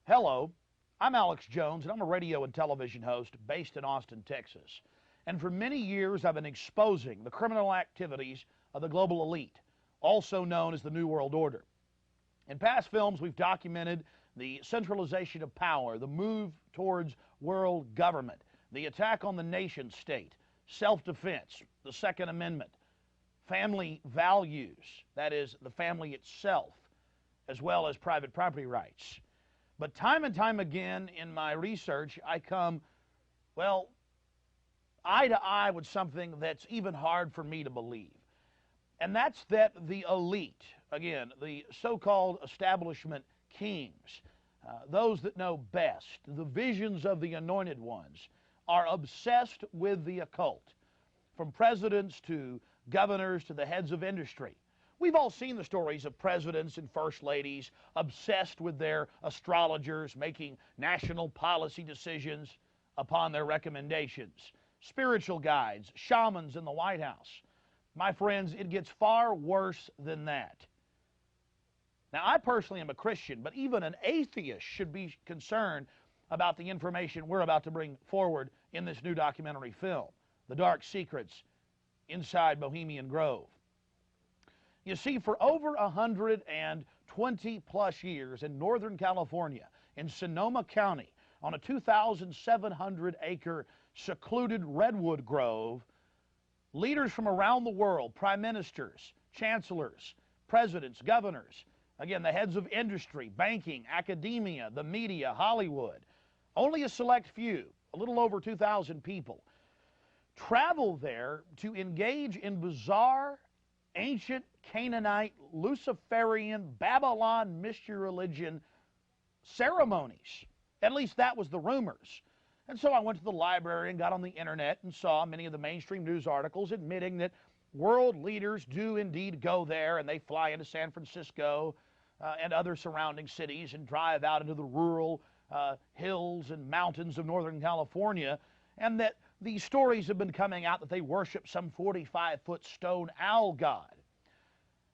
Hello, I'm Alex Jones, and I'm a radio and television host based in Austin, Texas. And for many years, I've been exposing the criminal activities of the global elite, also known as the New World Order. In past films, we've documented the centralization of power, the move towards world government, the attack on the nation state, self-defense, the Second Amendment, family values, that is, the family itself, as well as private property rights. But time and time again in my research, I come, well, eye to eye with something that's even hard for me to believe. And that's that the elite, again, the so-called establishment kings, those that know best, the visions of the anointed ones, are obsessed with the occult, from presidents to governors to the heads of industry. We've all seen the stories of presidents and first ladies obsessed with their astrologers, making national policy decisions upon their recommendations. Spiritual guides, shamans in the White House. My friends, it gets far worse than that. Now, I personally am a Christian, but even an atheist should be concerned about the information we're about to bring forward in this new documentary film, The Dark Secrets Inside Bohemian Grove. You see, for over 120 plus years in Northern California, in Sonoma County, on a 2,700-acre secluded redwood grove, leaders from around the world, prime ministers, chancellors, presidents, governors, again, the heads of industry, banking, academia, the media, Hollywood, only a select few, a little over 2,000 people, travel there to engage in bizarre, ancient Canaanite, Luciferian, Babylon mystery religion ceremonies. At least that was the rumors. And so I went to the library and got on the internet and saw many of the mainstream news articles admitting that world leaders do indeed go there, and they fly into San Francisco and other surrounding cities and drive out into the rural hills and mountains of Northern California, and that these stories have been coming out that they worship some 45-foot stone owl god.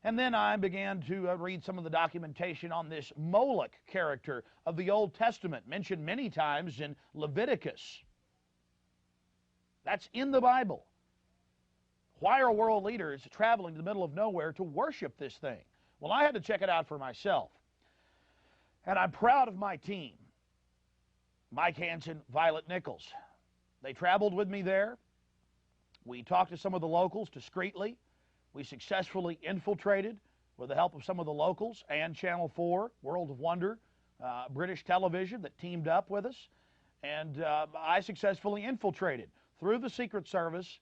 And then I began to read some of the documentation on this Moloch character of the Old Testament, mentioned many times in Leviticus. That's in the Bible. Why are world leaders traveling to the middle of nowhere to worship this thing? Well, I had to check it out for myself. And I'm proud of my team, Mike Hansen, Violet Nichols. They traveled with me there. We talked to some of the locals discreetly. We successfully infiltrated, with the help of some of the locals and Channel 4, World of Wonder, British television that teamed up with us. And I successfully infiltrated through the Secret Service,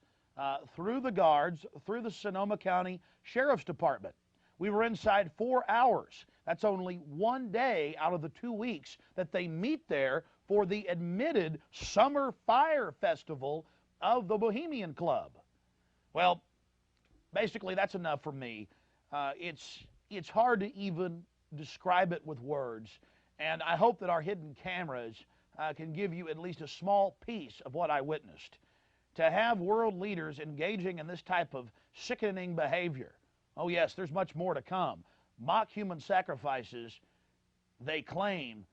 through the guards, through the Sonoma County Sheriff's Department. We were inside 4 hours. That's only one day out of the 2 weeks that they meet there for the admitted Summer Fire Festival of the Bohemian Club. Well, basically, that's enough for me. It's hard to even describe it with words, and I hope that our hidden cameras can give you at least a small piece of what I witnessed. To have world leaders engaging in this type of sickening behavior, oh yes, there's much more to come. Mock human sacrifices, they claim,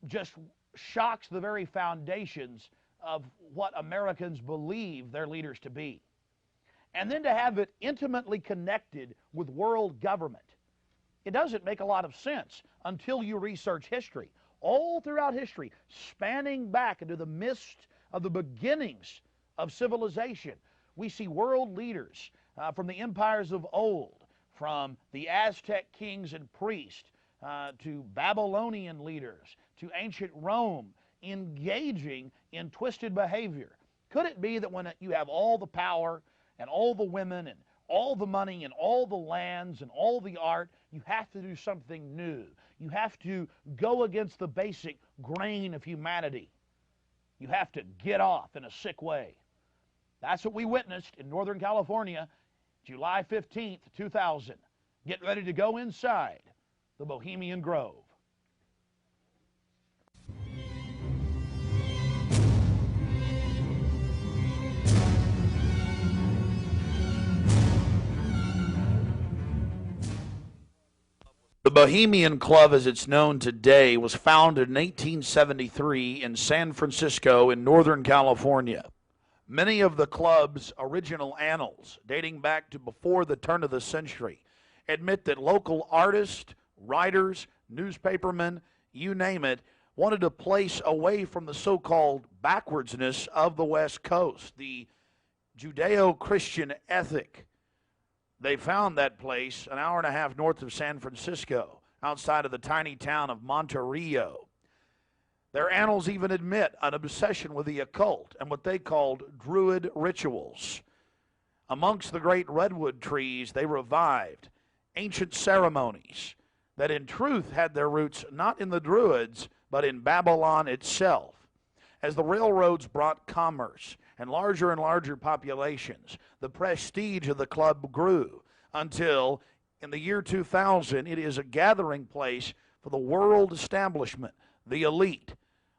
just shocks the very foundations of what Americans believe their leaders to be. And then to have it intimately connected with world government. It doesn't make a lot of sense until you research history. All throughout history, spanning back into the midst of the beginnings of civilization, we see world leaders from the empires of old, from the Aztec kings and priests, to Babylonian leaders, to ancient Rome, engaging in twisted behavior. Could it be that when you have all the power and all the women and all the money and all the lands and all the art, you have to do something new? You have to go against the basic grain of humanity. You have to get off in a sick way. That's what we witnessed in Northern California, July 15th, 2000. Get ready to go inside the Bohemian Grove. The Bohemian Club, as it's known today, was founded in 1873 in San Francisco in Northern California. Many of the club's original annals, dating back to before the turn of the century, admit that local artists, writers, newspapermen, you name it, wanted a place away from the so-called backwardsness of the West Coast, the Judeo-Christian ethic. They found that place an hour and a half north of San Francisco, outside of the tiny town of Monterey. Their annals even admit an obsession with the occult and what they called druid rituals. Amongst the great redwood trees, they revived ancient ceremonies that in truth had their roots not in the Druids, but in Babylon itself. As the railroads brought commerce and larger populations, the prestige of the club grew until, in the year 2000, it is a gathering place for the world establishment, the elite.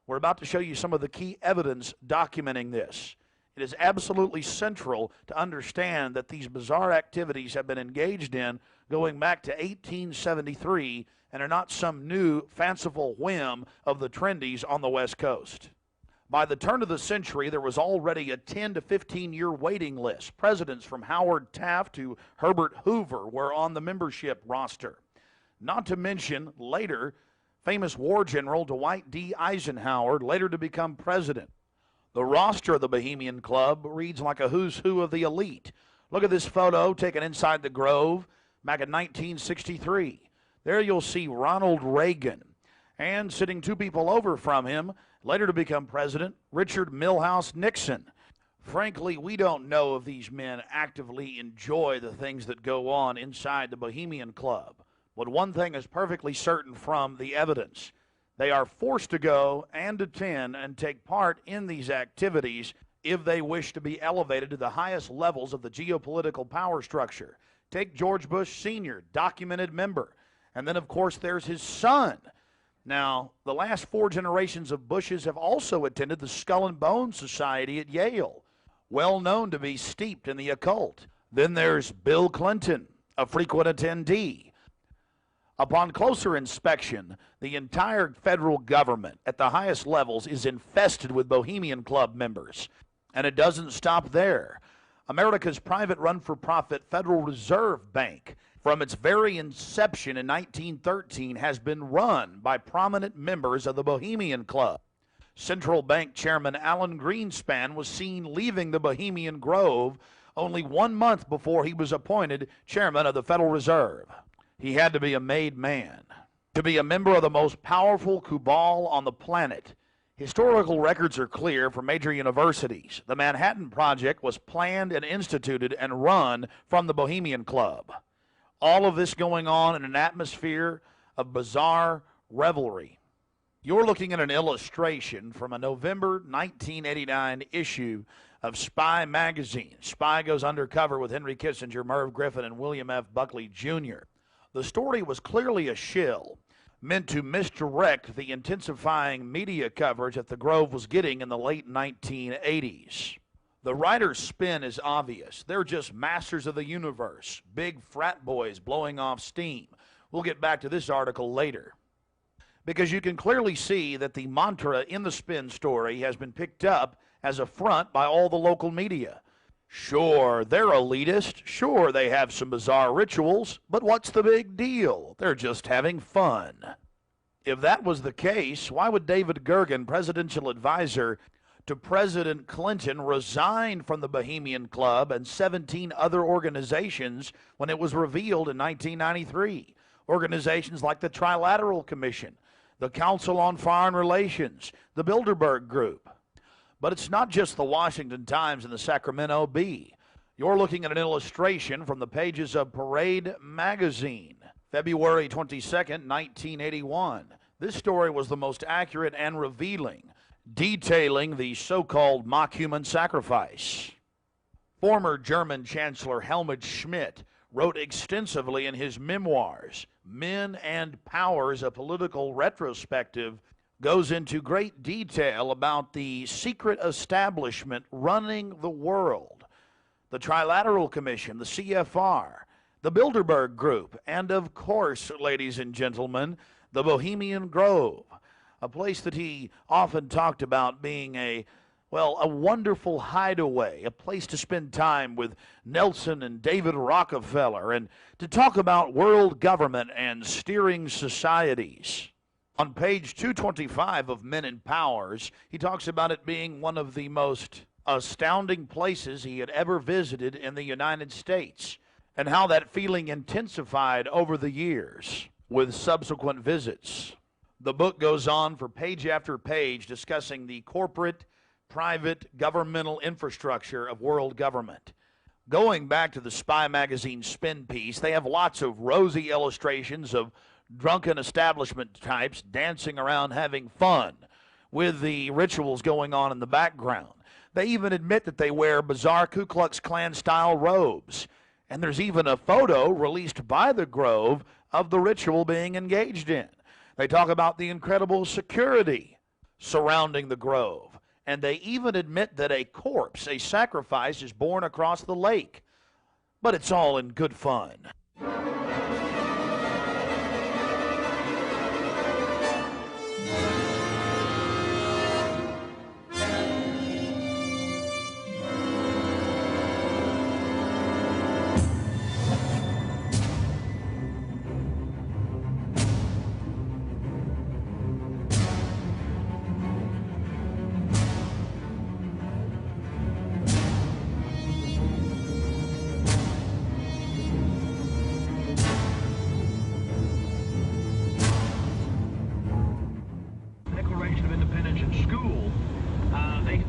We're about to show you some of the key evidence documenting this. It is absolutely central to understand that these bizarre activities have been engaged in going back to 1873 and are not some new fanciful whim of the trendies on the West Coast. By the turn of the century, there was already a 10 to 15-year waiting list. Presidents from Howard Taft to Herbert Hoover were on the membership roster. Not to mention, later, famous war general Dwight D. Eisenhower, later to become president. The roster of the Bohemian Club reads like a who's who of the elite. Look at this photo taken inside the Grove back in 1963. There you'll see Ronald Reagan, and sitting two people over from him, later to become president, Richard Milhous Nixon. Frankly, we don't know if these men actively enjoy the things that go on inside the Bohemian Club. But one thing is perfectly certain from the evidence. They are forced to go and attend and take part in these activities if they wish to be elevated to the highest levels of the geopolitical power structure. Take George Bush Sr., documented member. And then, of course, there's his son. Now, the last 4 generations of Bushes have also attended the Skull and Bones Society at Yale, well known to be steeped in the occult. Then there's Bill Clinton, a frequent attendee. Upon closer inspection, the entire federal government at the highest levels is infested with Bohemian Club members. And it doesn't stop there. America's private run-for-profit Federal Reserve Bank, from its very inception in 1913, has been run by prominent members of the Bohemian Club. Central Bank Chairman Alan Greenspan was seen leaving the Bohemian Grove only 1 month before he was appointed chairman of the Federal Reserve. He had to be a made man to be a member of the most powerful cabal on the planet. Historical records are clear from major universities. The Manhattan Project was planned and instituted and run from the Bohemian Club. All of this going on in an atmosphere of bizarre revelry. You're looking at an illustration from a November 1989 issue of Spy magazine. Spy goes undercover with Henry Kissinger, Merv Griffin, and William F. Buckley Jr. The story was clearly a shill, meant to misdirect the intensifying media coverage that the Grove was getting in the late 1980s. The writer's spin is obvious. They're just masters of the universe, big frat boys blowing off steam. We'll get back to this article later. Because you can clearly see that the mantra in the spin story has been picked up as a front by all the local media. Sure, they're elitist. Sure, they have some bizarre rituals. But what's the big deal? They're just having fun. If that was the case, why would David Gergen, presidential advisor to President Clinton, resign from the Bohemian Club and 17 other organizations when it was revealed in 1993? Organizations like the Trilateral Commission, the Council on Foreign Relations, the Bilderberg Group. But it's not just the Washington Times and the Sacramento Bee. You're looking at an illustration from the pages of Parade magazine, February 22nd, 1981. This story was the most accurate and revealing, detailing the so-called mock-human sacrifice. Former German Chancellor Helmut Schmidt wrote extensively in his memoirs, Men and Powers, a Political Retrospective, goes into great detail about the secret establishment running the world. The Trilateral Commission, the CFR, the Bilderberg Group, and of course, ladies and gentlemen, the Bohemian Grove, a place that he often talked about being a wonderful hideaway, a place to spend time with Nelson and David Rockefeller, and to talk about world government and steering societies. On page 225 of Men and Powers, he talks about it being one of the most astounding places he had ever visited in the United States, and how that feeling intensified over the years with subsequent visits. The book goes on for page after page discussing the corporate, private, governmental infrastructure of world government. Going back to the Spy magazine spin piece, they have lots of rosy illustrations of drunken establishment types dancing around having fun with the rituals going on in the background. They even admit that they wear bizarre Ku Klux Klan style robes. And there's even a photo released by the Grove of the ritual being engaged in. They talk about the incredible security surrounding the Grove. And they even admit that a corpse, a sacrifice, is borne across the lake. But it's all in good fun.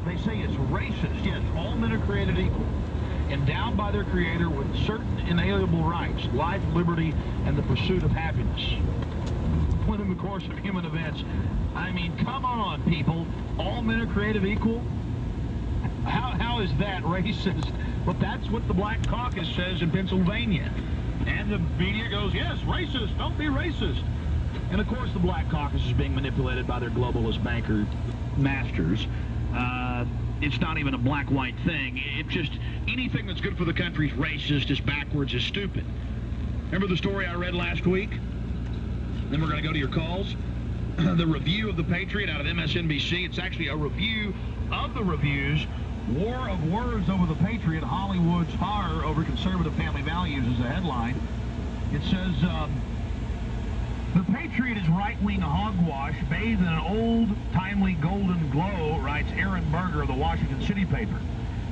They say it's racist. Yes, all men are created equal, endowed by their Creator with certain inalienable rights, life, liberty, and the pursuit of happiness. When in the course of human events, I mean, come on, people, all men are created equal? How is that racist? But that's what the Black Caucus says in Pennsylvania. And the media goes, yes, racist, don't be racist. And of course the Black Caucus is being manipulated by their globalist banker masters. It's not even a black-white thing. It's just anything that's good for the country is racist, is backwards, is stupid. Remember the story I read last week? Then we're going to go to your calls. The review of The Patriot out of MSNBC. It's actually a review of the reviews. War of Words over The Patriot, Hollywood's horror over conservative family values is the headline. It says, The Patriot is right-wing hogwash bathed in an old, timely golden glow, writes Aaron Berger of the Washington City paper.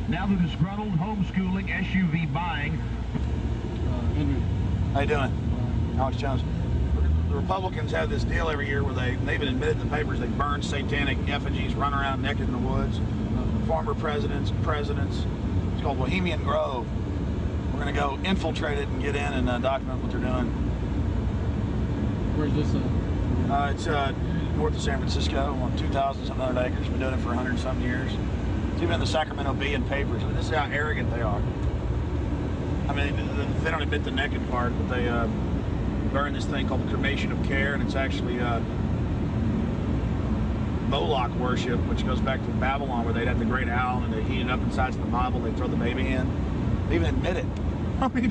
Now the disgruntled homeschooling SUV buying. Henry. How you doing? Alex Jones. The Republicans have this deal every year where they even admitted in the papers they burn satanic effigies, run around naked in the woods. Former presidents. It's called Bohemian Grove. We're going to go infiltrate it and get in and document what they're doing. Where's this at? It's north of San Francisco on 2,000-some acres. Been doing it for 100-some years. It's even in the Sacramento Bee and papers. I mean, this is how arrogant they are. I mean, they don't admit the naked part, but they burn this thing called the cremation of care, and it's actually Moloch worship, which goes back to Babylon, where they'd have the great owl and they heat it up inside the Bible. They throw the baby in. They even admit it. I mean,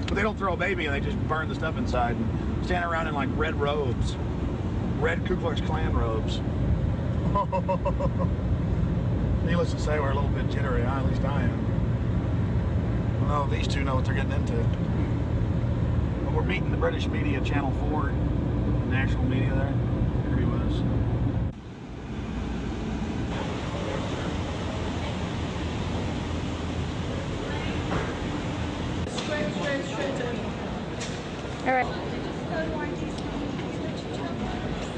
but they don't throw a baby in. They just burn the stuff inside and stand around in like red robes, red Ku Klux Klan robes. Needless to say, we're a little bit jittery. At least I am. Well, no, these two know what they're getting into. But we're meeting the British media, Channel 4, national media there. Here he was. All right.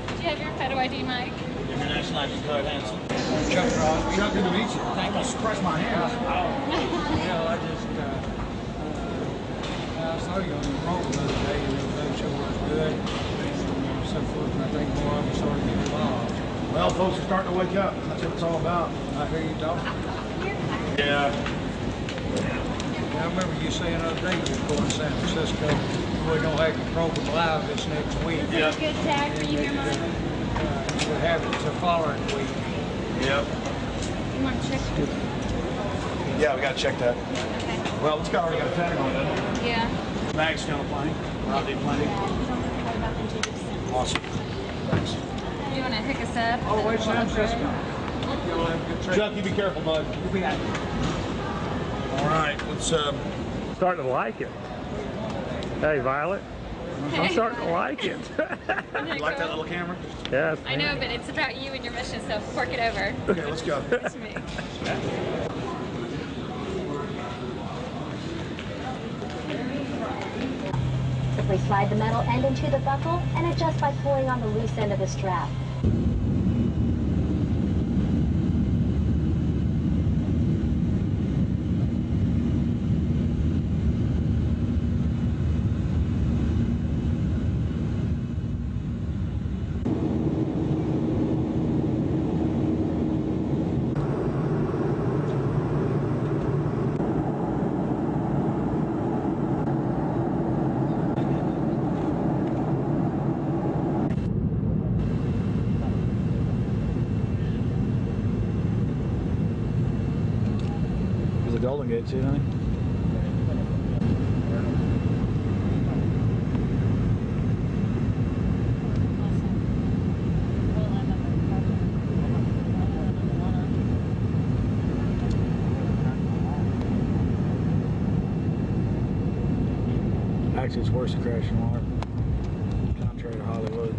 Do you have your photo ID, Mike? International ID card, Hanson. Chuck Crosby. Chuck, good to meet you. Thank you. Press my hand. I just I saw you on the program the other day, and everything show was good. And so forth, and I think more of them started to get involved. Well, folks are starting to wake up. That's what it's all about. I hear you talking. Yeah. I remember you saying the other day you were going to San Francisco. We're going to have your program live this next week. Is it a good tag for you here, Mike? We'll have it the following week. Yep. You want to check? Yeah, we got to check that. Okay. Well, it's already got a tag on it, doesn't it? Yeah. Mag's still playing. Rodney playing. Awesome. Thanks. Do you want to pick us up? Oh, wait, San Francisco. Chuck, you be careful, bud. All right, let's Starting to like it. Hey, Violet. I'm starting to like it. you like that little camera? Yes. I know, but it's about you and your mission, so fork it over. Okay, let's go. It's me. Simply slide the metal end into the buckle and adjust by pulling on the loose end of the strap. There's a Golden Gate too, honey. Actually, it's worse to crash in water, contrary to Hollywood.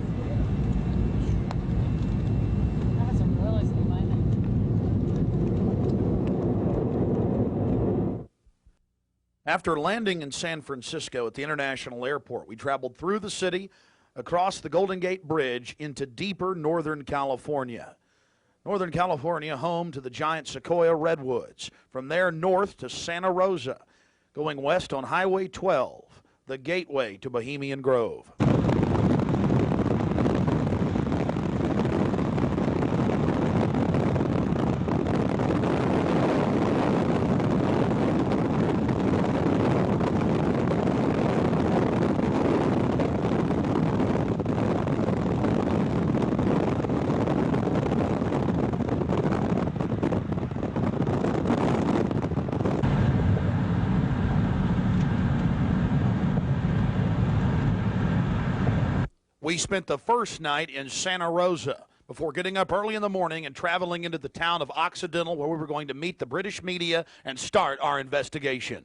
After landing in San Francisco at the International Airport, we traveled through the city, across the Golden Gate Bridge, into deeper Northern California. Northern California, home to the giant Sequoia redwoods. From there, north to Santa Rosa, going west on Highway 12, the gateway to Bohemian Grove. We spent the first night in Santa Rosa before getting up early in the morning and traveling into the town of Occidental, where we were going to meet the British media and start our investigation.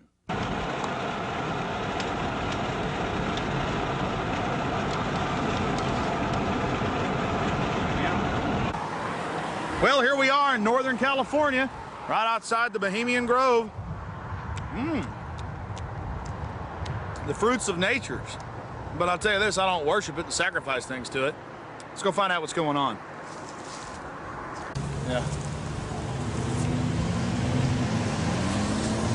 Well, here we are in Northern California, right outside the Bohemian Grove. The fruits of nature's. But I'll tell you this, I don't worship it and sacrifice things to it. Let's go find out what's going on. Yeah.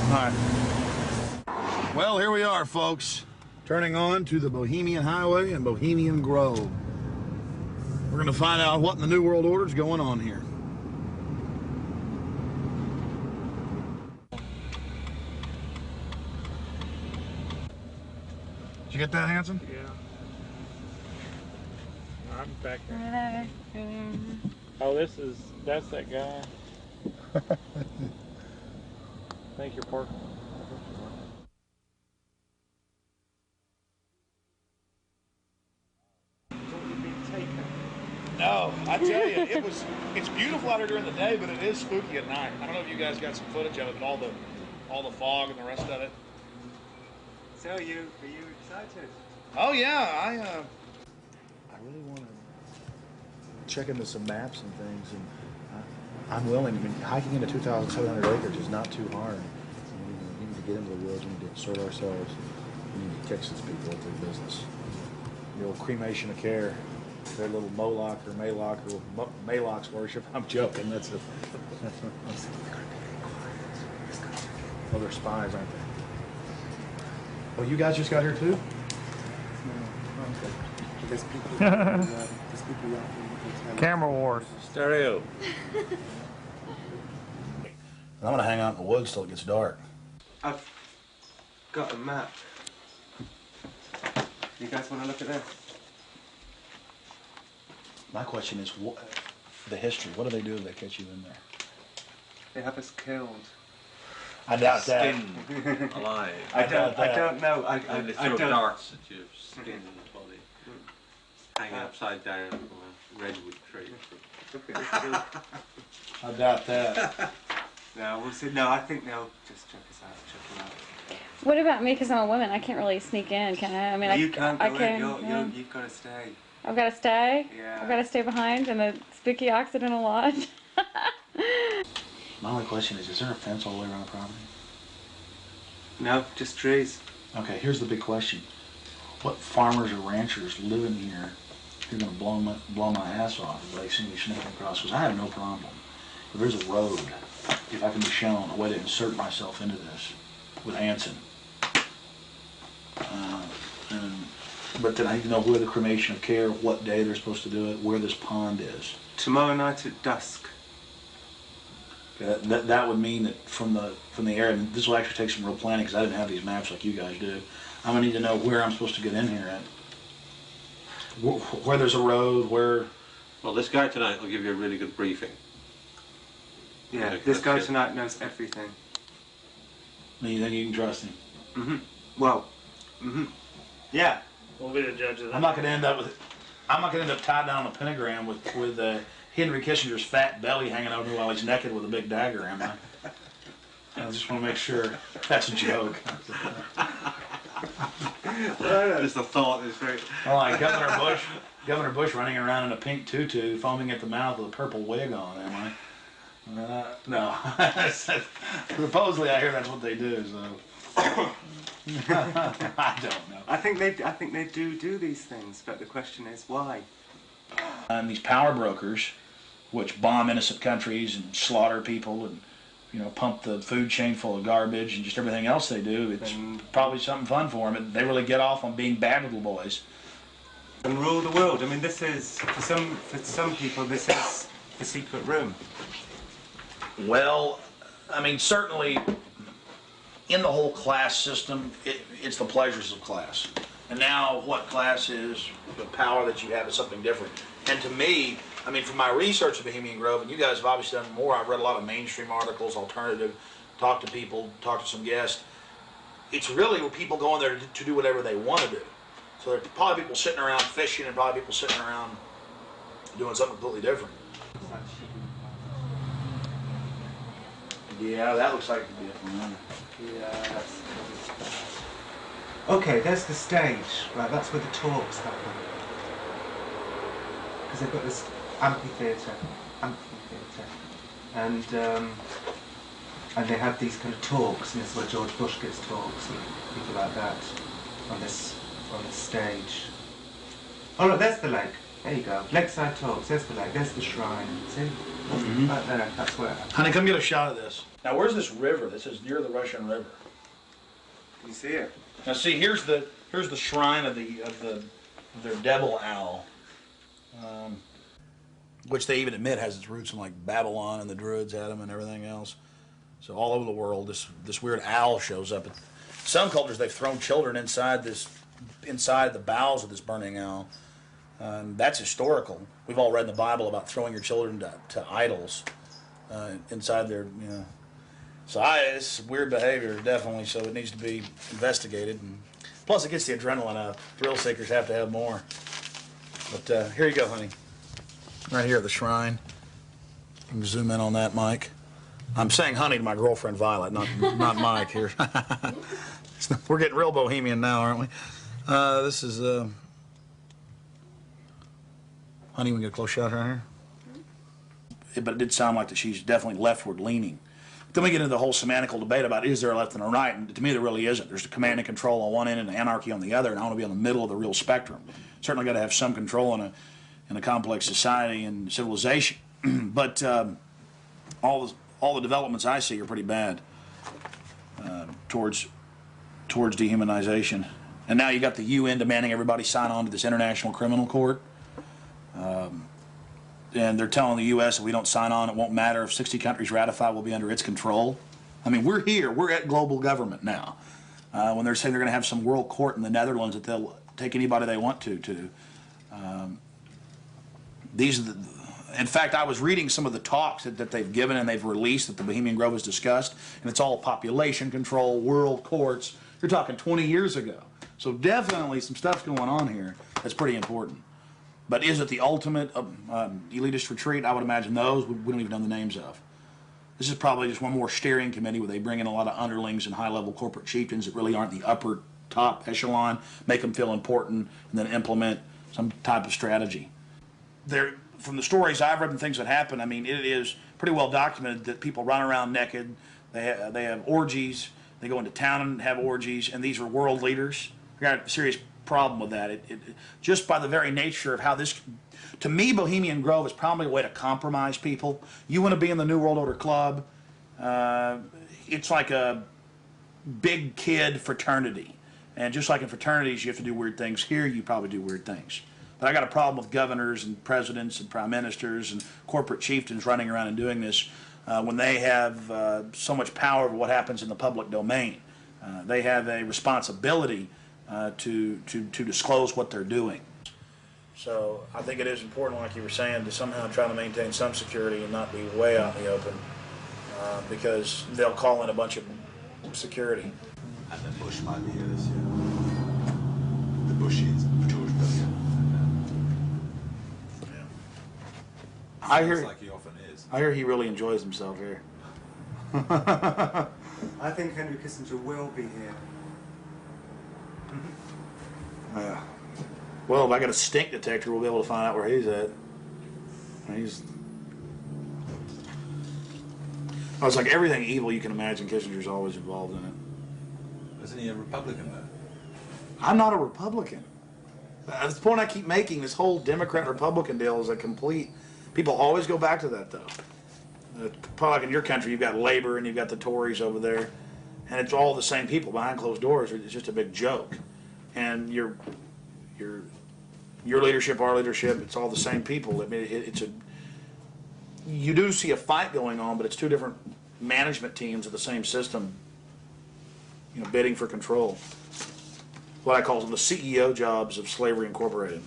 All right. Well, here we are, folks. Turning on to the Bohemian Highway and Bohemian Grove. We're going to find out what in the New World Order is going on here. Did you get that, Hanson? Yeah. I'm back there. Oh, that's that guy. Thank you, Parker. No, I tell you, it's beautiful out here during the day, but it is spooky at night. I don't know if you guys got some footage of it, but all the fog and the rest of it. So are you excited? Oh yeah, I really want to check into some maps and things, and I'm willing. I mean, hiking into 2,700 acres is not too hard. We need to get into the woods. We need to insert ourselves. We need to catch these people at their business. The old cremation of care. Their little Moloch or Maloch or Maloch's worship. I'm joking. That's oh, they're spies, aren't they? Oh, you guys just got here too? Camera wars. Stereo. I'm gonna hang out in the woods till it gets dark. I've got a map. You guys want to look at that? My question is, the history. What do they do if they catch you in there? They have us killed. I doubt that. Skinned alive. I don't know. I throw don't. darts at your skin and body. Hanging upside down from a redwood tree. I doubt that. No, we'll see. No, I think they'll just check us out. Check them out. What about me? Because I'm a woman, I can't really sneak in, can I? I mean, You can't go I can. in. You've got to stay. I've got to stay. Yeah. I've got to stay behind in the spooky Occidental Lodge. My only question is there a fence all the way around the property? No, just trees. Okay, here's the big question. What farmers or ranchers living here are going to blow my ass off if they see me sneaking across? Because I have no problem. If there's a road, if I can be shown a way to insert myself into this with Anson. But then I need to know where the cremation of care, what day they're supposed to do it, where this pond is. Tomorrow night at dusk. That would mean that from the area, and this will actually take some real planning because I didn't have these maps like you guys do. I'm gonna need to know where I'm supposed to get in here at. Where there's a road, where... Well, this guy tonight will give you a really good briefing. Yeah, this guy tonight knows everything. Then you can trust him. Mm-hmm. Well, yeah. We'll be the judge of that. I'm not gonna end up tied down on a pentagram with Henry Kissinger's fat belly hanging over me while he's naked with a big dagger, am I? I just want to make sure that's a joke. Just the thought is very... Oh, like Governor Bush running around in a pink tutu, foaming at the mouth with a purple wig on, am I? No. Supposedly I hear that's what they do, so... I don't know. I think they do these things, but the question is why? And these power brokers, which bomb innocent countries and slaughter people and, pump the food chain full of garbage and just everything else they do, it's probably something fun for them. They really get off on being bad little boys. And rule the world. I mean, this is, for some people, this is the secret room. Well, I mean, certainly in the whole class system, it's the pleasures of class. And now what class is, the power that you have is something different. And to me, I mean, from my research of Bohemian Grove, and you guys have obviously done more, I've read a lot of mainstream articles, alternative, talked to people, talked to some guests. It's really where people go in there to do whatever they want to do. So there are probably people sitting around fishing and probably people sitting around doing something completely different. Yeah, that looks like it could be a familiar. Yeah, okay, there's the stage. Right, that's where the talks happen. Because they've got this amphitheatre, and they have these kind of talks, and this is where George Bush gives talks and people like that on this stage. Oh look, there's the lake. There you go. Lakeside talks. There's the lake. There's the shrine. See? Right there. That's where. Honey, come get a shot of this. Now, where's this river? This is near the Russian River. Can you see it? Now, see, here's the shrine of their devil owl, which they even admit has its roots in like Babylon, and the Druids had them and everything else. So all over the world, this weird owl shows up. In some cultures, they've thrown children inside the bowels of this burning owl. That's historical. We've all read in the Bible about throwing your children to idols inside their, So it's weird behavior, definitely, so it needs to be investigated. And plus, it gets the adrenaline up. Thrill seekers have to have more. But here you go, honey. Right here at the shrine. You can zoom in on that, Mike. I'm saying honey to my girlfriend, Violet, not Mike here. We're getting real bohemian now, aren't we? This is... Honey, we can get a close shot right here. But it did sound like that she's definitely leftward leaning. Then we get into the whole semantical debate about is there a left and a right, and to me there really isn't. There's the command and control on one end and anarchy on the other, and I want to be on the middle of the real spectrum. Certainly got to have some control in a complex society and civilization, but all the developments I see are pretty bad towards dehumanization. And now you got the UN demanding everybody sign on to this International Criminal Court. And they're telling the U.S. if we don't sign on, it won't matter. If 60 countries ratify, we'll be under its control. I mean, we're here. We're at global government now. When they're saying they're going to have some world court in the Netherlands that they'll take anybody they want to. These are In fact, I was reading some of the talks that they've given and they've released that the Bohemian Grove has discussed, and it's all population control, world courts. You're talking 20 years ago. So definitely some stuff's going on here that's pretty important. But is it the ultimate elitist retreat? I would imagine those we don't even know the names of. This is probably just one more steering committee where they bring in a lot of underlings and high-level corporate chieftains that really aren't the upper top echelon, make them feel important, and then implement some type of strategy. From the stories I've read and things that happen, I mean, it is pretty well documented that people run around naked, they have orgies, they go into town and have orgies, and these are world leaders. I got a serious problem with that. Just by the very nature of how this, to me, Bohemian Grove is probably a way to compromise people. You want to be in the New World Order Club, it's like a big kid fraternity. And just like in fraternities, you have to do weird things. Here, you probably do weird things. But I got a problem with governors and presidents and prime ministers and corporate chieftains running around and doing this when they have so much power over what happens in the public domain. They have a responsibility to disclose what they're doing. So I think it is important, like you were saying, to somehow try to maintain some security and not be way out in the open because they'll call in a bunch of security. And then Bush might be here this year. The Bushies, George W. I hear, like he often is. I hear he really enjoys himself here. I think Henry Kissinger will be here. Well, if I got a stink detector, we'll be able to find out where he's at. I was like, everything evil you can imagine, Kissinger's always involved in it. Isn't he a Republican, though? I'm not a Republican. That's the point I keep making. This whole Democrat-Republican deal is a complete... People always go back to that, though. Probably like in your country, you've got Labor and you've got the Tories over there, and it's all the same people behind closed doors. It's just a big joke. And your leadership, our leadership, it's all the same people. I mean, you do see a fight going on, but it's two different management teams of the same system, bidding for control. What I call them the CEO jobs of Slavery Incorporated.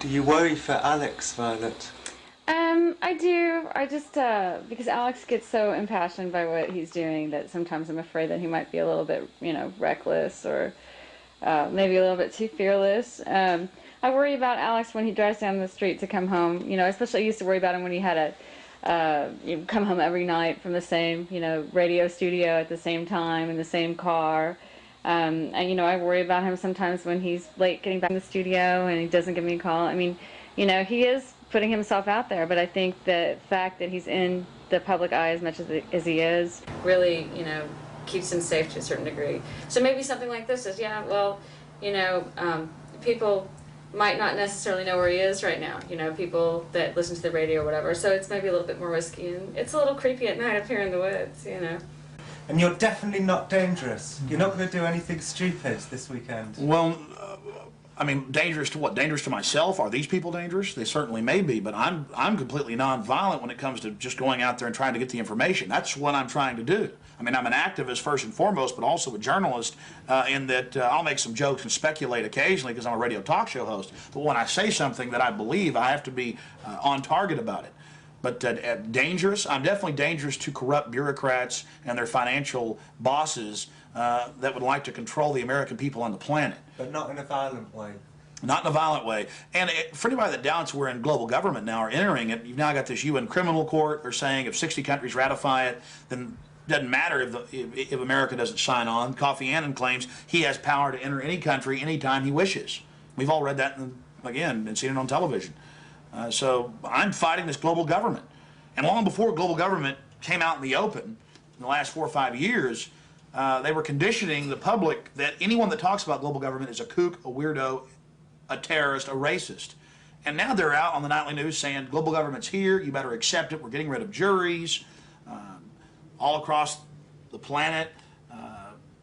Do you worry for Alex, Violet? I do. I just, because Alex gets so impassioned by what he's doing that sometimes I'm afraid that he might be a little bit, reckless or maybe a little bit too fearless. I worry about Alex when he drives down the street to come home, especially I used to worry about him when he had come home every night from the same, radio studio at the same time in the same car. And, I worry about him sometimes when he's late getting back in the studio and he doesn't give me a call. I mean, he is putting himself out there, but I think the fact that he's in the public eye as much as he is really, keeps him safe to a certain degree. So maybe something like this is, people might not necessarily know where he is right now, people that listen to the radio or whatever, so it's maybe a little bit more risky, and it's a little creepy at night up here in the woods, And you're definitely not dangerous. You're not going to do anything stupid this weekend. Well, I mean, dangerous to what? Dangerous to myself? Are these people dangerous? They certainly may be, but I'm completely nonviolent when it comes to just going out there and trying to get the information. That's what I'm trying to do. I mean, I'm an activist first and foremost, but also a journalist in that I'll make some jokes and speculate occasionally because I'm a radio talk show host. But when I say something that I believe, I have to be on target about it. But dangerous? I'm definitely dangerous to corrupt bureaucrats and their financial bosses that would like to control the American people on the planet. But not in a violent way. Not in a violent way. And for anybody that doubts we're in global government now or entering it, you've now got this UN criminal court. They're saying if 60 countries ratify it, then it doesn't matter if America doesn't sign on. Kofi Annan claims he has power to enter any country anytime he wishes. We've all read that, again, and seen it on television. So I'm fighting this global government. And long before global government came out in the open, in the last 4 or 5 years, they were conditioning the public that anyone that talks about global government is a kook, a weirdo, a terrorist, a racist. And now they're out on the nightly news saying global government's here, you better accept it, we're getting rid of juries all across the planet.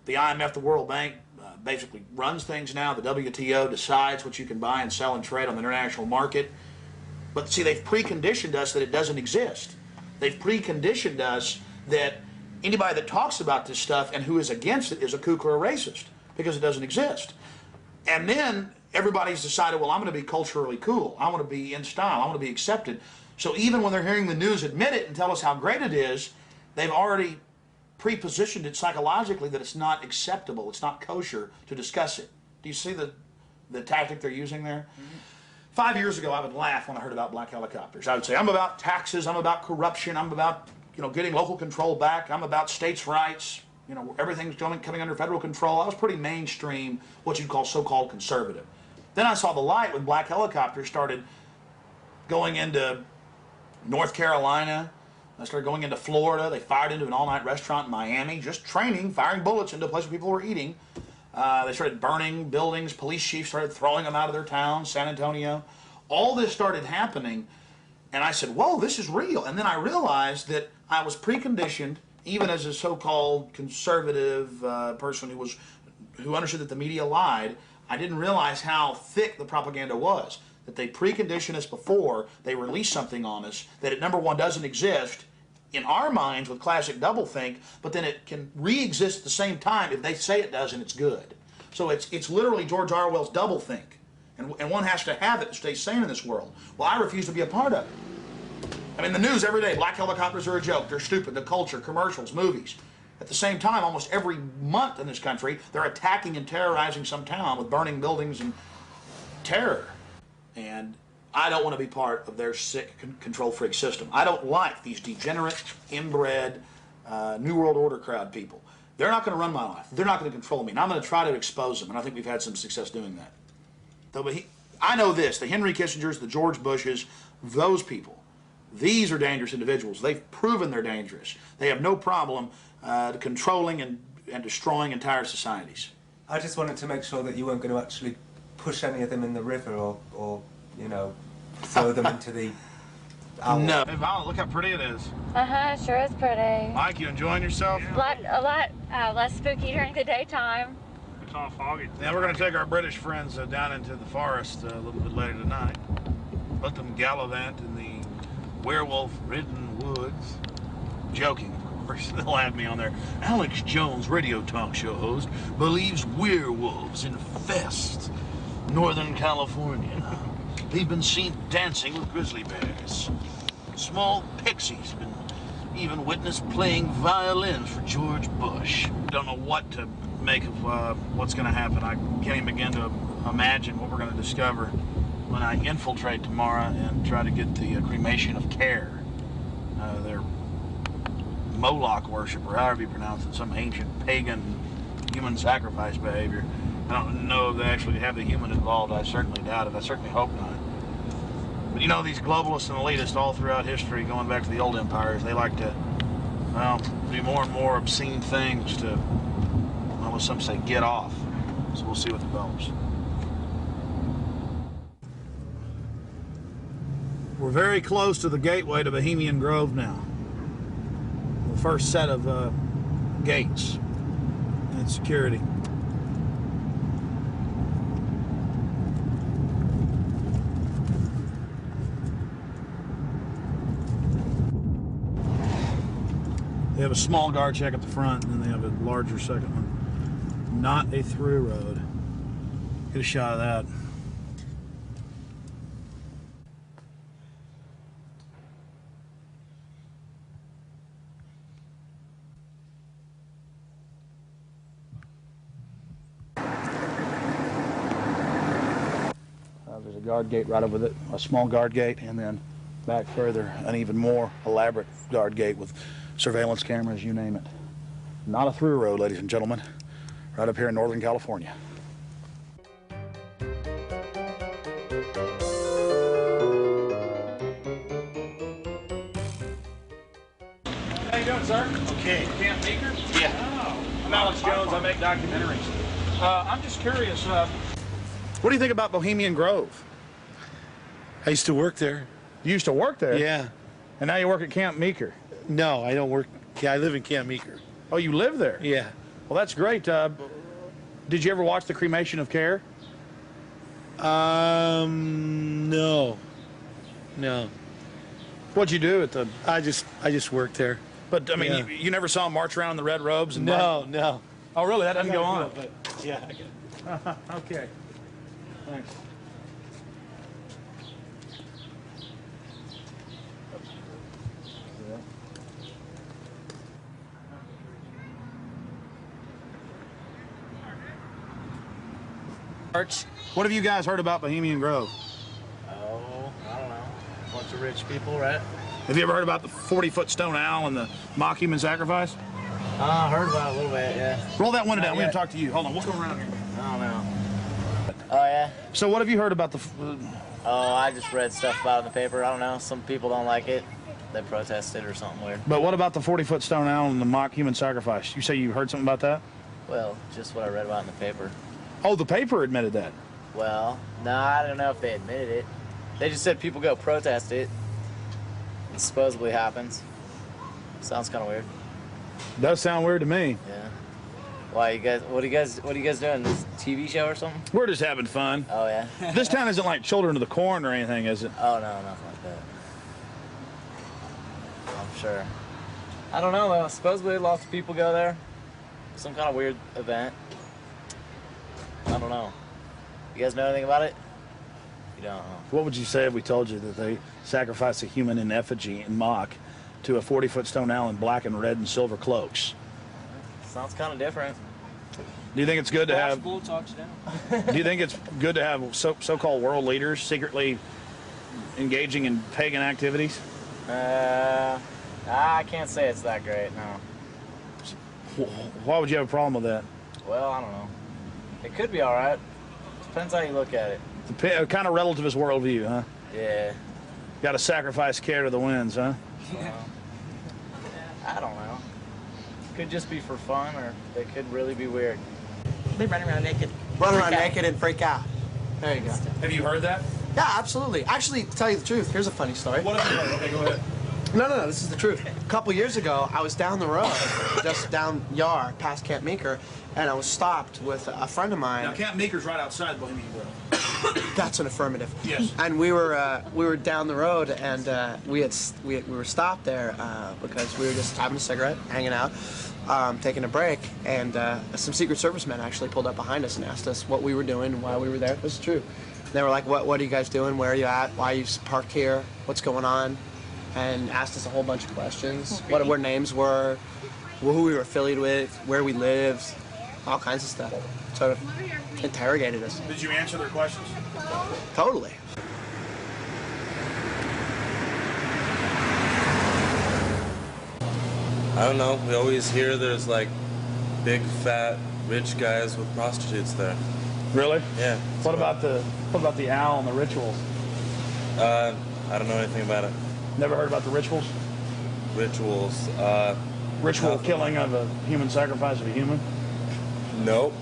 The IMF, the World Bank, basically runs things now. The WTO decides what you can buy and sell and trade on the international market. But see, they've preconditioned us that it doesn't exist. They've preconditioned us that anybody that talks about this stuff and who is against it is a kook or a racist. because it doesn't exist. And then everybody's decided, well, I'm going to be culturally cool. I want to be in style. I want to be accepted. So even when they're hearing the news admit it and tell us how great it is, they've already pre-positioned it psychologically that it's not acceptable, it's not kosher to discuss it. Do you see the tactic they're using there? Mm-hmm. 5 years ago, I would laugh when I heard about black helicopters. I would say, I'm about taxes, I'm about corruption, I'm about getting local control back, I'm about states' rights, everything's coming under federal control. I was pretty mainstream, what you'd call so-called conservative. Then I saw the light when black helicopters started going into North Carolina. I started going into Florida. They fired into an all-night restaurant in Miami, just training, firing bullets into a place where people were eating. They started burning buildings. Police chiefs started throwing them out of their towns, San Antonio. All this started happening, and I said, whoa, this is real. And then I realized that I was preconditioned, even as a so-called conservative person who understood that the media lied. I didn't realize how thick the propaganda was. That they precondition us before they release something on us, that it, number one, doesn't exist in our minds with classic doublethink, but then it can re-exist at the same time if they say it does and it's good. So it's literally George Orwell's doublethink, and one has to have it to stay sane in this world. Well, I refuse to be a part of it. I mean, the news every day, black helicopters are a joke, they're stupid, the culture, commercials, movies. At the same time, almost every month in this country, they're attacking and terrorizing some town with burning buildings and terror. And I don't want to be part of their sick control freak system. I don't like these degenerate, inbred, New World Order crowd people. They're not going to run my life. They're not going to control me. And I'm going to try to expose them. And I think we've had some success doing that. I know this, the Henry Kissingers, the George Bushes, those people, these are dangerous individuals. They've proven they're dangerous. They have no problem controlling and destroying entire societies. I just wanted to make sure that you weren't going to actually push any of them in the river or throw them into the owl. No. Hey, Violet, look how pretty it is. Uh-huh, sure is pretty. Mike, you enjoying yourself? A lot less spooky during the daytime. It's all foggy. Now we're going to take our British friends down into the forest a little bit later tonight. Let them gallivant in the werewolf-ridden woods. Joking, of course. They'll have me on there. Alex Jones, radio talk show host, believes werewolves infest Northern California. They've been seen dancing with grizzly bears. Small pixies been even witnessed playing violins for George Bush. Don't know what to make of what's going to happen. I can't even begin to imagine what we're going to discover when I infiltrate tomorrow and try to get the cremation of care. Their Moloch worship, or however you pronounce it, some ancient pagan human sacrifice behavior. I don't know if they actually have the human involved. I certainly doubt it. I certainly hope not. But these globalists and elitists all throughout history, going back to the old empires, they like to, do more and more obscene things to, as some say, get off. So we'll see what develops. We're very close to the gateway to Bohemian Grove now. The first set of gates and security. They have a small guard check at the front, and then they have a larger second one. Not a through road. Get a shot of that. There's a guard gate right over it, a small guard gate, and then back further, an even more elaborate guard gate with surveillance cameras, you name it. Not a through road, ladies and gentlemen, right up here in Northern California. How you doing, sir? Okay. Camp Meeker? Yeah. Oh. I'm Alex Jones. I make documentaries. I'm just curious, what do you think about Bohemian Grove? I used to work there. You used to work there? Yeah. And now you work at Camp Meeker? No, I don't work. Yeah, I live in Camp Meeker. Oh, you live there? Yeah. Well, that's great. Did you ever watch the cremation of care? No. No. What'd you do at the... I just worked there. But, I mean, yeah. you never saw them march around in the red robes? And no. Oh, really? That doesn't go on? But yeah, I get it. Okay. Thanks. What have you guys heard about Bohemian Grove? Oh, I don't know. A bunch of rich people, right? Have you ever heard about the 40-foot stone owl and the mock human sacrifice? I heard about it a little bit, yeah. Roll that window down. Not We yet. can talk to you. Hold on. We'll go around here. I don't know. Oh, yeah? So what have you heard about the... Oh, I just read stuff about it in the paper. I don't know. Some people don't like it. They protested or something weird. But what about the 40-foot stone owl and the mock human sacrifice? You say you heard something about that? Well, just what I read about in the paper. Oh, the paper admitted that. Well, no, I don't know if they admitted it. They just said people go protest it. It supposedly happens. Sounds kind of weird. Does sound weird to me. Yeah. Why you guys? What are you guys doing? This TV show or something? We're just having fun. Oh yeah. This town isn't like Children of the Corn or anything, is it? Oh no, nothing like that. I'm sure. I don't know though. Supposedly lots of people go there. Some kind of weird event. I don't know. You guys know anything about it? You don't know. What would you say if we told you that they sacrificed a human in effigy in mock to a 40-foot stone owl in black and red and silver cloaks? Sounds kind of different. Do you think it's good to have? Bull talks down. Do you think it's good to have so-called world leaders secretly engaging in pagan activities? I can't say it's that great. No. Why would you have a problem with that? Well, I don't know. It could be all right. Depends how you look at it. Kind of relativist worldview, huh? Yeah. Got to sacrifice care to the winds, huh? I don't know. Could just be for fun, or they could really be weird. They run around naked. Run around naked and freak out. There you go. Have you heard that? Yeah, absolutely. Actually, to tell you the truth, here's a funny story. What have you heard? Okay, go ahead. No, this is the truth. A couple years ago, I was down the road, just down Yar, past Camp Meeker, and I was stopped with a friend of mine. Now, Camp Meeker's right outside Bohemian Grove. That's an affirmative. Yes. And we were down the road, and we were stopped there because we were just having a cigarette, hanging out, taking a break, and some Secret Service men actually pulled up behind us and asked us what we were doing and why we were there. This is true. They were like, "What are you guys doing? Where are you at? Why are you parked here? What's going on?" And asked us a whole bunch of questions. What our names were, who we were affiliated with, where we lived, all kinds of stuff. Sort of interrogated us. Did you answer their questions? Totally. I don't know. We always hear there's like big, fat, rich guys with prostitutes there. Really? Yeah. What about the owl and the rituals? I don't know anything about it. Never heard about the rituals? Rituals. Ritual killing of a human sacrifice of a human? Nope.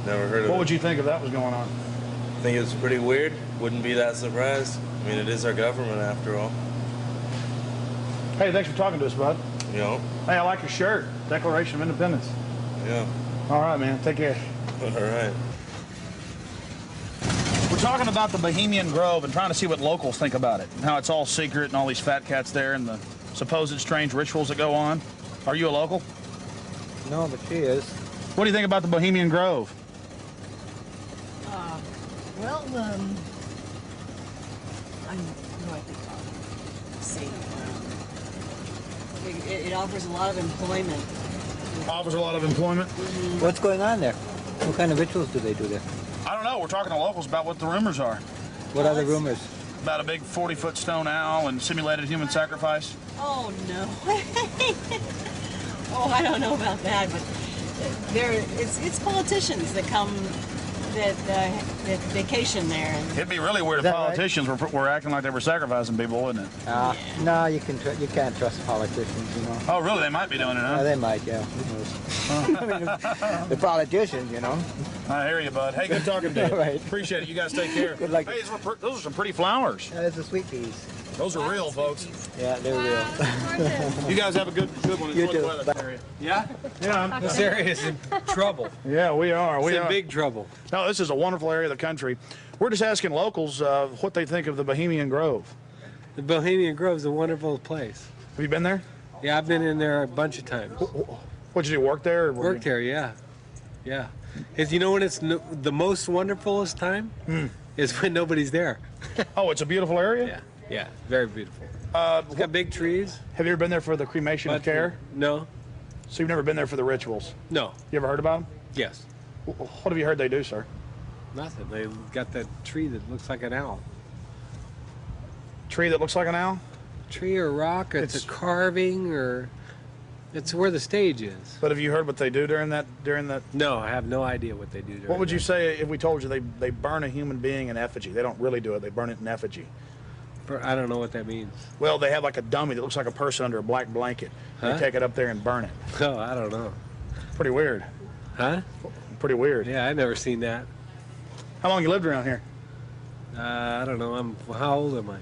Never heard of it. What would you think if that was going on? I think it's pretty weird. Wouldn't be that surprised. I mean, it is our government after all. Hey, thanks for talking to us, bud. You know? Hey, I like your shirt. Declaration of Independence. Yeah. All right, man. Take care. All right. We're talking about the Bohemian Grove and trying to see what locals think about it. How it's all secret and all these fat cats there and the supposed strange rituals that go on. Are you a local? No, but she is. What do you think about the Bohemian Grove? Well, I know I think let's see. It offers a lot of employment. Offers a lot of employment? What's going on there? What kind of rituals do they do there? I don't know. We're talking to locals about what the rumors are. What are the rumors? About a big 40-foot stone owl and simulated human sacrifice. Oh, no. Oh, I don't know about that, but it's politicians that come, that vacation there. And It'd be really weird if politicians were acting like they were sacrificing people, wouldn't it? No, you can't trust politicians, you know. Oh, really? They might be doing it, huh? They might, yeah. Who knows? The politicians, you know. I hear you, bud. Hey, good talking to you. Right. Appreciate it. You guys take care. Good luck. Hey, those are some pretty flowers. Yeah, those are sweet peas. Those are real, folks. Yeah, they're real. You guys have a good one. You Enjoy too. the weather. Bye. Yeah? Yeah. This area is in trouble. Yeah, we are. It's in big trouble. No, this is a wonderful area of the country. We're just asking locals what they think of the Bohemian Grove. The Bohemian Grove is a wonderful place. Have you been there? Yeah, I've been in there a bunch of times. What'd you do, work there? Or Worked there, yeah. Yeah. It's, you know when it's the most wonderfulest time? Is when nobody's there. Oh, it's a beautiful area? Yeah, yeah, very beautiful. It's got big trees. Have you ever been there for the cremation of care? No. So you've never been there for the rituals? No. You ever heard about them? Yes. What have you heard they do, sir? Nothing. They got that tree that looks like an owl. Tree that looks like an owl? Tree or rock, it's a carving, or it's where the stage is. But have you heard what they do during that? No, I have no idea what they do during What would you say if we told you they burn a human being in effigy? They don't really do it. They burn it in effigy. I don't know what that means. Well, they have like a dummy that looks like a person under a black blanket. Huh? They take it up there and burn it. Oh, I don't know. Pretty weird. Huh? Pretty weird. Yeah, I've never seen that. How long you lived around here? I don't know. How old am I?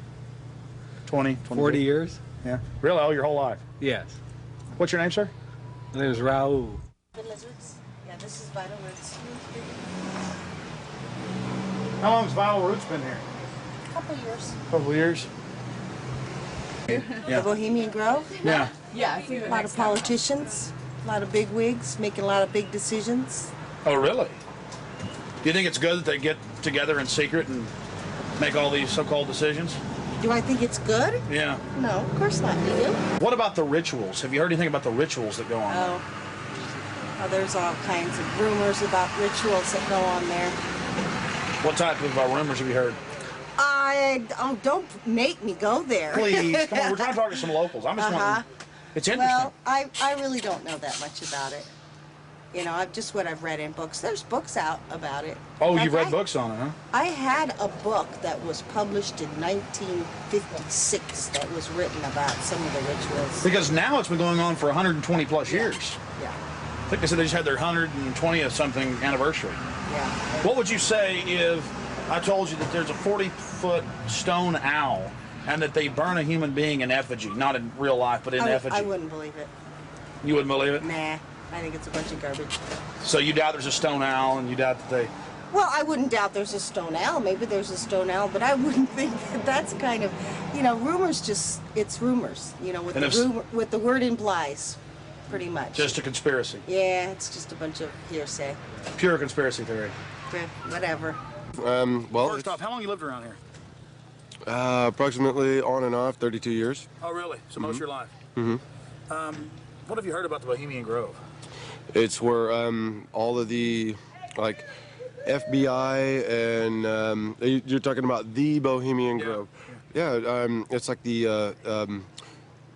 20, 40 years? Yeah. Really? Oh, your whole life? Yes. What's your name, sir? My name is Raul. The lizards? Yeah, this is vital roots. How long has Vital Roots been here? Couple years. Couple years. The Bohemian Grove? Yeah. Yeah, a lot of politicians, a lot of big wigs, making a lot of big decisions. Oh, really? Do you think it's good that they get together in secret and make all these so-called decisions? Do I think it's good? Yeah. No, of course not. Do you? What about the rituals? Have you heard anything about the rituals that go on there? Oh, there's all kinds of rumors about rituals that go on there. What type of rumors have you heard? Don't make me go there. Please, come on. We're trying to talk to some locals. I'm just wondering. It's interesting. Well, I really don't know that much about it. You know, what I've read in books. There's books out about it. Oh, you've read books on it, huh? I had a book that was published in 1956 that was written about some of the rituals. Because now it's been going on for 120 plus years. Yeah. I think they said they just had their 120th something anniversary. Yeah. What would you say if I told you that there's a 40-foot stone owl and that they burn a human being in effigy, not in real life, but in effigy? I wouldn't believe it. You wouldn't believe it? Nah, I think it's a bunch of garbage. So you doubt there's a stone owl, and you doubt that they... Well, I wouldn't doubt there's a stone owl. Maybe there's a stone owl, but I wouldn't think that that's kind of, rumors it's rumors, what the word implies, pretty much. Just a conspiracy. Yeah, it's just a bunch of hearsay. Pure conspiracy theory. Whatever. Well, first off, how long you lived around here? approximately on and off 32 years. Oh, really? So most of your life? Mm-hmm. What have you heard about the Bohemian Grove? It's where all of the, like, FBI and you're talking about the Bohemian Grove. Yeah, it's like the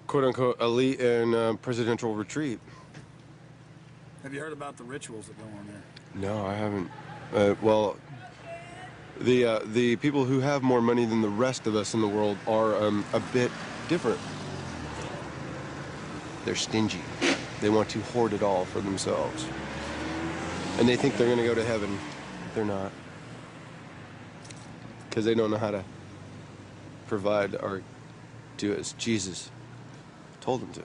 quote-unquote elite and presidential retreat. Have you heard about the rituals that go on there? No, I haven't. Well, the people who have more money than the rest of us in the world are a bit different. They're stingy. They want to hoard it all for themselves. And they think they're going to go to heaven. They're not. Because they don't know how to provide or do as Jesus told them to.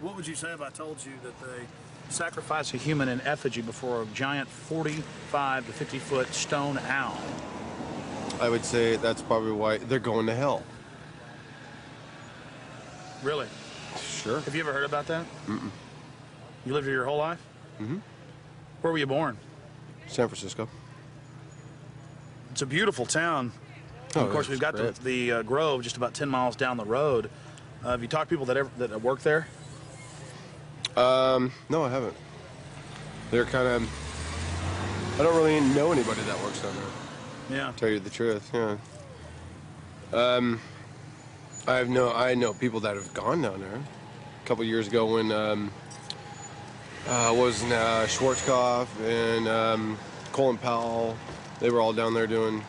What would you say if I told you that they sacrifice a human in effigy before a giant 45 to 50-foot stone owl? I would say that's probably why they're going to hell. Really? Sure. Have you ever heard about that? Mm-mm. You lived here your whole life? Mm-hmm. Where were you born? San Francisco. It's a beautiful town. Oh, of course, we've got the Grove just about 10 miles down the road. Have you talked to people that work there? No, I haven't. They're kind of... I don't really know anybody that works down there. Yeah. To tell you the truth, yeah. I know people that have gone down there. A couple years ago when Schwarzkopf and Colin Powell, they were all down there doing